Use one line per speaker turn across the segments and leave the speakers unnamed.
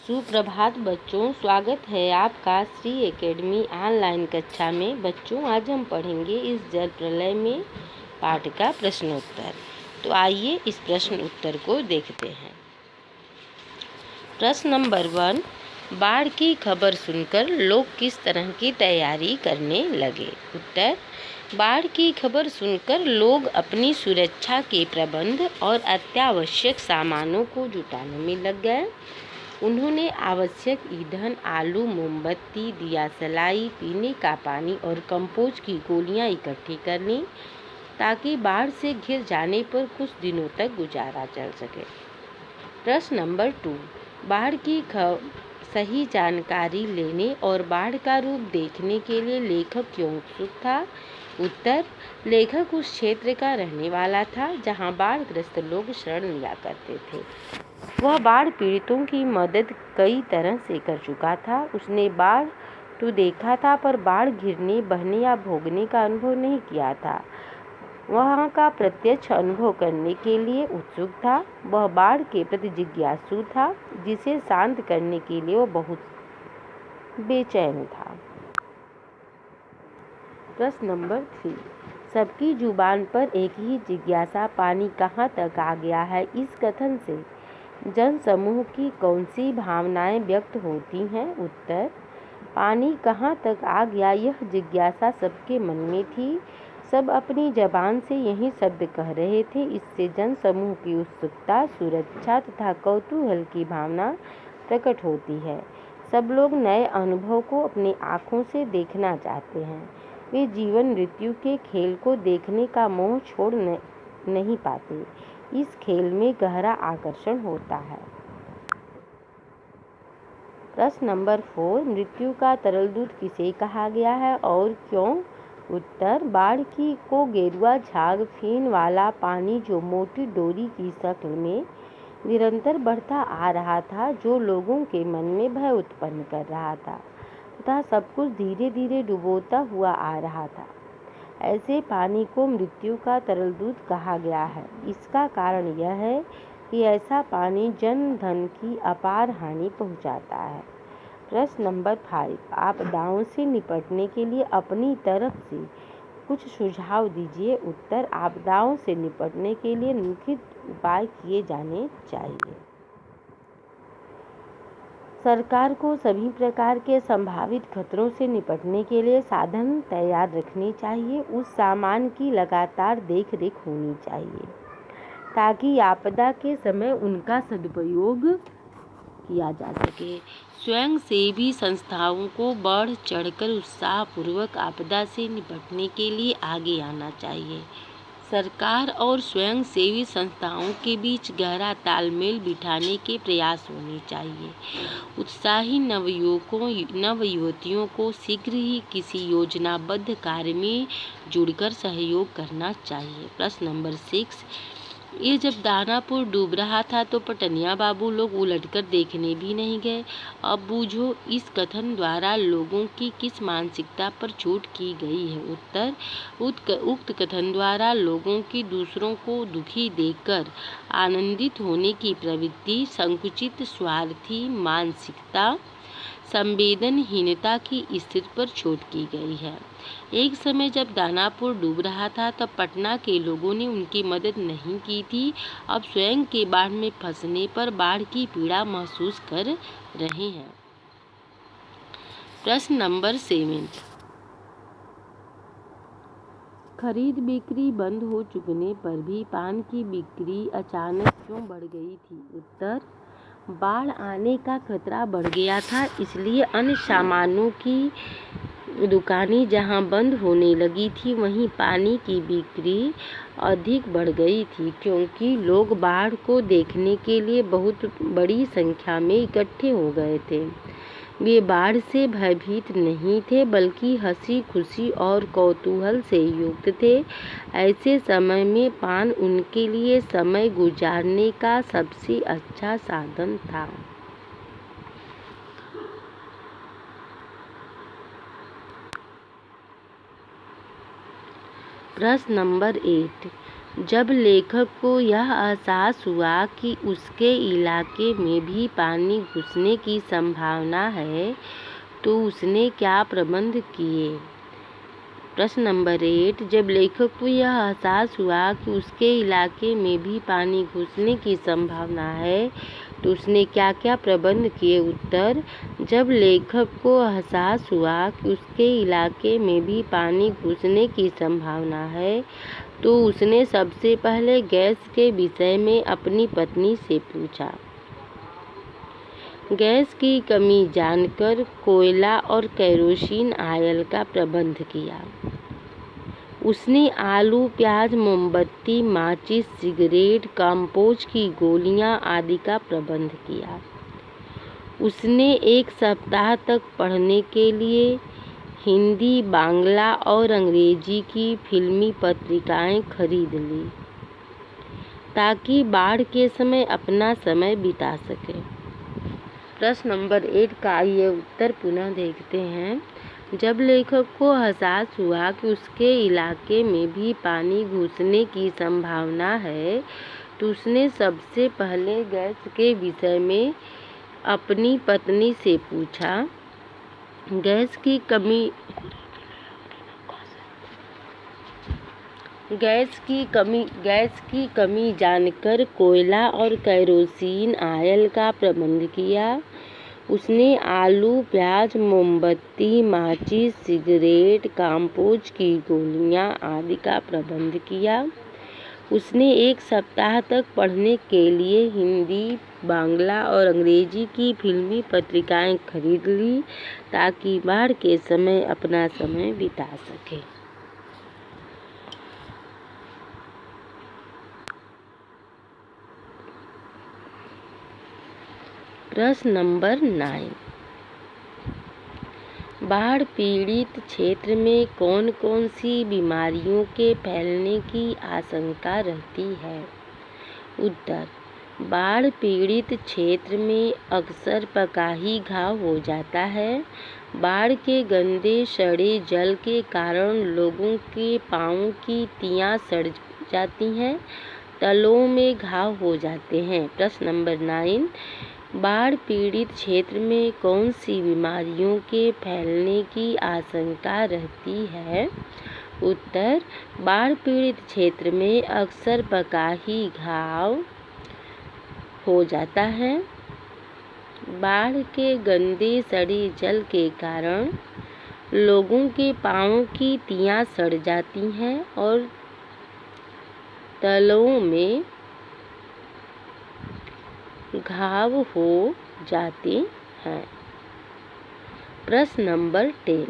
सुप्रभात बच्चों, स्वागत है आपका श्री एकेडमी ऑनलाइन कक्षा में। बच्चों, आज हम पढ़ेंगे इस जल प्रलय में पाठ का प्रश्नोत्तर। तो आइए इस प्रश्न उत्तर को देखते हैं। प्रश्न नंबर 1, बाढ़ की खबर सुनकर लोग किस तरह की तैयारी करने लगे? उत्तर, बाढ़ की खबर सुनकर लोग अपनी सुरक्षा के प्रबंध और अत्यावश्यक सामानों को जुटाने में लग गए। उन्होंने आवश्यक ईंधन, आलू, मोमबत्ती, दिया सलाई, पीने का पानी और कंपोस्ट की गोलियां इकट्ठी कर लीं ताकि बाढ़ से घिर जाने पर कुछ दिनों तक गुजारा चल सके। प्रश्न नंबर 2, बाढ़ की सही जानकारी लेने और बाढ़ का रूप देखने के लिए लेखक क्यों उत्सुक था? उत्तर, लेखक उस क्षेत्र का रहने वाला था जहां बाढ़ग्रस्त लोग शरण लिया करते थे। वह बाढ़ पीड़ितों की मदद कई तरह से कर चुका था। उसने बाढ़ तो देखा था, पर बाढ़ घिरने, बहने या भोगने का अनुभव नहीं किया था। वहाँ का प्रत्यक्ष अनुभव करने के लिए उत्सुक था। वह बाढ़ के प्रति जिज्ञासु था, जिसे शांत करने के लिए वह बहुत बेचैन था। प्रश्न नंबर 3, सबकी जुबान पर एक ही जिज्ञासा, पानी कहाँ तक आ गया है? इस कथन से जन समूह की कौन सी भावनाएं व्यक्त होती हैं? उत्तर, पानी कहाँ तक आ गया, यह जिज्ञासा सबके मन में थी। सब अपनी जबान से यही शब्द कह रहे थे। इससे जन समूह की उत्सुकता, सुरक्षा तथा कौतूहल की भावना प्रकट होती है। सब लोग नए अनुभव को अपनी आँखों से देखना चाहते हैं। वे जीवन मृत्यु के खेल को देखने का मोह छोड़ नहीं पाते। इस खेल में गहरा आकर्षण होता है। प्रश्न नंबर 4, मृत्यु का तरल दूत किसे कहा गया है और क्यों? उत्तर, बाढ़ को गेरुआ झाग फेन वाला पानी जो मोटी डोरी की शक्ल में निरंतर बढ़ता आ रहा था, जो लोगों के मन में भय उत्पन्न कर रहा था तथा सब कुछ धीरे धीरे डुबोता हुआ आ रहा था। ऐसे पानी को मृत्यु का तरल दूत कहा गया है। इसका कारण यह है कि ऐसा पानी जन धन की अपार हानि पहुंचाता है। प्रश्न नंबर 5, आपदाओं से निपटने के लिए अपनी तरफ से कुछ सुझाव दीजिए। उत्तर, आपदाओं से निपटने के लिए निम्नलिखित उपाय किए जाने चाहिए। सरकार को सभी प्रकार के संभावित खतरों से निपटने के लिए साधन तैयार रखने चाहिए। उस सामान की लगातार देखरेख होनी चाहिए ताकि आपदा के समय उनका सदुपयोग किया जा सके। स्वयंसेवी संस्थाओं को बढ़ चढ़कर उत्साहपूर्वक आपदा से निपटने के लिए आगे आना चाहिए। सरकार और स्वयंसेवी संस्थाओं के बीच गहरा तालमेल बिठाने के प्रयास होने चाहिए। उत्साही नवयुवतियों को शीघ्र ही किसी योजनाबद्ध कार्य में जुड़कर सहयोग करना चाहिए। प्रश्न नंबर 6, ये जब दानापुर डूब रहा था तो पटनिया बाबू लोग उलटकर देखने भी नहीं गए। अब बूझो, इस कथन द्वारा लोगों की किस मानसिकता पर चोट की गई है? उत्तर, उक्त कथन द्वारा लोगों की दूसरों को दुखी देखकर आनंदित होने की प्रवृत्ति, संकुचित स्वार्थी मानसिकता, संवेदनहीनता की स्थिति पर चोट की गई है। एक समय जब दानापुर डूब रहा था तब पटना के लोगों ने उनकी मदद नहीं की थी। अब स्वयं के बाढ़ में फंसने पर बाढ़ की पीड़ा महसूस कर रहे हैं। प्रश्न नंबर 7, खरीद बिक्री बंद हो चुकने पर भी पान की बिक्री अचानक क्यों बढ़ गई थी? उत्तर, बाढ़ आने का खतरा बढ़ गया था, इसलिए अन्य सामानों की दुकानें जहां बंद होने लगी थी, वहीं पानी की बिक्री अधिक बढ़ गई थी, क्योंकि लोग बाढ़ को देखने के लिए बहुत बड़ी संख्या में इकट्ठे हो गए थे। वे बाढ़ से भयभीत नहीं थे, बल्कि हंसी खुशी और कौतूहल से युक्त थे। ऐसे समय में पान उनके लिए समय गुजारने का सबसे अच्छा साधन था। प्रश्न नंबर 8, जब लेखक को यह एहसास हुआ कि उसके इलाके में भी पानी घुसने की संभावना है तो उसने क्या प्रबंध किए। प्रश्न नंबर 8, जब लेखक को यह एहसास हुआ कि उसके इलाके में भी पानी घुसने की संभावना है तो उसने क्या क्या प्रबंध किए। उत्तर, जब लेखक को एहसास हुआ कि उसके इलाके में भी पानी घुसने की संभावना है तो उसने सबसे पहले गैस के विषय में अपनी पत्नी से पूछा। गैस की कमी जानकर कोयला और केरोसिन ऑयल का प्रबंध किया। उसने आलू, प्याज, मोमबत्ती, माचिस, सिगरेट, कंपोज की गोलियां आदि का प्रबंध किया। उसने एक सप्ताह तक पढ़ने के लिए हिंदी, बांग्ला और अंग्रेजी की फिल्मी पत्रिकाएं खरीद ली ताकि बाढ़ के समय अपना समय बिता सके। प्रश्न नंबर 8 का ये उत्तर पुनः देखते हैं। जब लेखक को एहसास हुआ कि उसके इलाके में भी पानी घुसने की संभावना है तो उसने सबसे पहले गैस के विषय में अपनी पत्नी से पूछा। गैस की कमी जानकर कोयला और केरोसिन ऑयल का प्रबंध किया। उसने आलू, प्याज, मोमबत्ती, माचिस, सिगरेट, कंपोज की गोलियां आदि का प्रबंध किया। उसने एक सप्ताह तक पढ़ने के लिए हिंदी, बांग्ला और अंग्रेजी की फिल्मी पत्रिकाएं खरीद ली ताकि बाढ़ के समय अपना समय बिता सके। प्रश्न नंबर 9, बाढ़ पीड़ित क्षेत्र में कौन कौन सी बीमारियों के फैलने की आशंका रहती है। उत्तर, बाढ़ पीड़ित क्षेत्र में अक्सर पकाही घाव हो जाता है। बाढ़ के गंदे सड़े जल के कारण लोगों के पाँव की तियाँ सड़ जाती हैं, तलों में घाव हो जाते हैं। प्रश्न नंबर 9, बाढ़ पीड़ित क्षेत्र में कौन सी बीमारियों के फैलने की आशंका रहती है। उत्तर, बाढ़ पीड़ित क्षेत्र में अक्सर पकाही घाव हो जाता है। बाढ़ के गंदे सड़े जल के कारण लोगों के पाँव की तियाँ सड़ जाती हैं और तलों में घाव हो जाते हैं। प्रश्न नंबर 10,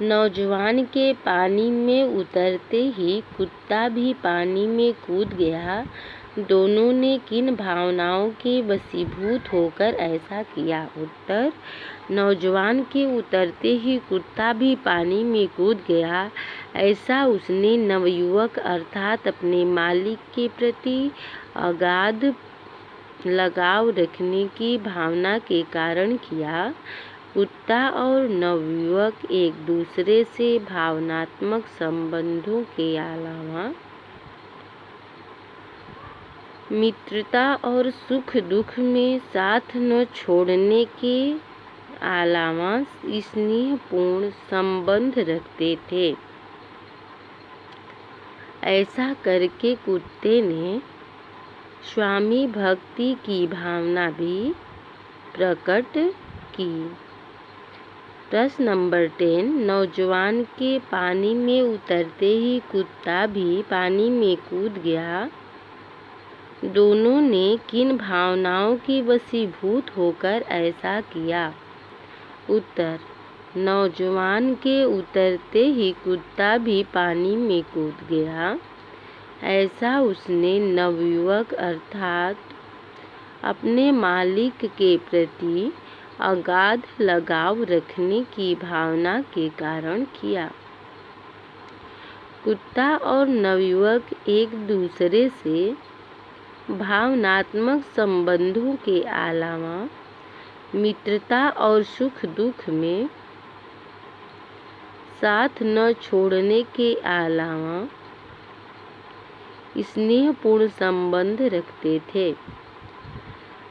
नौजवान के पानी में उतरते ही कुत्ता भी पानी में कूद गया। दोनों ने किन भावनाओं के वशीभूत होकर ऐसा किया। उत्तर, नौजवान के उतरते ही कुत्ता भी पानी में कूद गया। ऐसा उसने नवयुवक अर्थात अपने मालिक के प्रति अगाध लगाव रखने की भावना के कारण किया। कुत्ता और नवयुवक एक दूसरे से भावनात्मक संबंधों के अलावा मित्रता और सुख दुख में साथ न छोड़ने के अलावा स्नेहपूर्ण संबंध रखते थे। ऐसा करके कुत्ते ने स्वामी भक्ति की भावना भी प्रकट की। प्रश्न नंबर 10, नौजवान के पानी में उतरते ही कुत्ता भी पानी में कूद गया। दोनों ने किन भावनाओं के वशीभूत होकर ऐसा किया। उत्तर, नौजवान के उतरते ही कुत्ता भी पानी में कूद गया। ऐसा उसने नवयुवक अर्थात अपने मालिक के प्रति अगाध लगाव रखने की भावना के कारण किया। कुत्ता और नवयुवक एक दूसरे से भावनात्मक संबंधों के अलावा मित्रता और सुख दुख में साथ न छोड़ने के अलावा स्नेहपूर्ण संबंध रखते थे।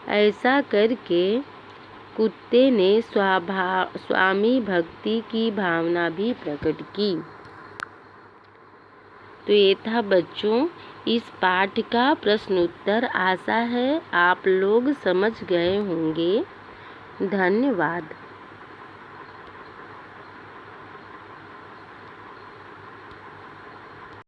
ऐसा करके कुत्ते ने स्वामी भक्ति की भावना भी प्रकट की। तो ये था बच्चों इस पाठ का प्रश्न उत्तर। आशा है आप लोग समझ गए होंगे। धन्यवाद।